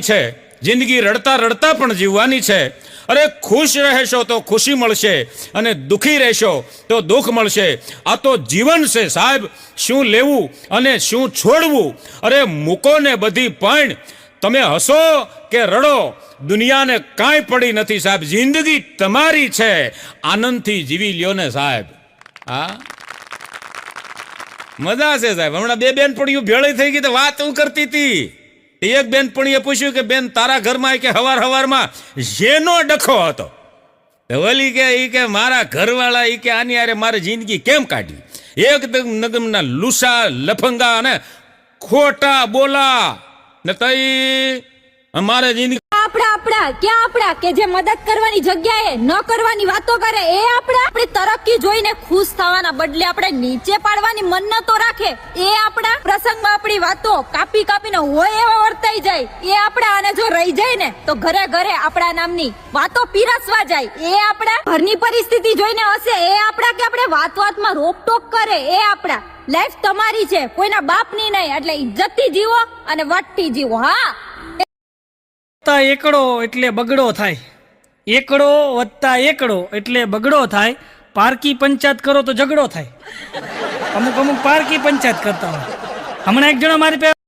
છે, જિંદગી રડતા રડતા પણ જીવવાની છે. અરે ખુશ રહેશો તો ખુશી મળશે અને દુઃખી રહેશો તો દુઃખ મળશે. આ તો જીવન છે સાહેબ. શું લેવું અને શું છોડવું? અરે મૂકો ને બધી પણ તમે હસો કે રડો, દુનિયાને કાંઈ પડી નથી સાહેબ. જિંદગી તમારી છે, આનંદથી જીવી લ્યો ને સાહેબ. હા, મજા છે સાહેબ. હમણાં બે બેનપણીઓ ભેળી થઈ ગઈ તો વાત હું કરતી હતી. એક બેનપણીએ પૂછ્યું કે બેન તારા ઘરમાં કે હવારમાં જેનો ડખો હતો? ઓલી કે ઈ કે મારા ઘરવાળા ઈ કે આની હારે મારે જિંદગી કેમ કાઢી? એકદમ નગમના લુસા લફંગા અને ખોટા બોલા ને તઈ મારે જિંદગી આપણા કે જે મદદ કરવાની જગ્યાએ ન કરવાની વાતો કરે એ આપણી તરક્કી જોઈને ખુશ થવાના બદલે આપણે નીચે પાડવાની મન્નતો રાખે એ આપણા પ્રસંગમાં આપણી વાતો કાપીને હોય એવા વર્તાઈ જાય એ આપણા. અને જો રહી જાય ને તો ઘરે ઘરે આપણા નામની વાતો પીરસવા જાય એ આપણા. ઘરની પરિસ્થિતિ જોઈને હશે એ આપણા કે આપણે વાતમાં રોકટોક કરે એ આપણા. લાઈફ તમારી છે, કોઈના બાપની નહીં. એટલે ઇજ્જતથી જીવો અને વટથી જીવો. હા, એકડો એટલે બગડો થાય, એકડો વત્તા એકડો એટલે બગડો થાય. પારકી પંચાયત કરો તો ઝઘડો થાય. અમુક પારકી પંચાયત કરતા હોય. હમણાં એક જણા મારી પાસે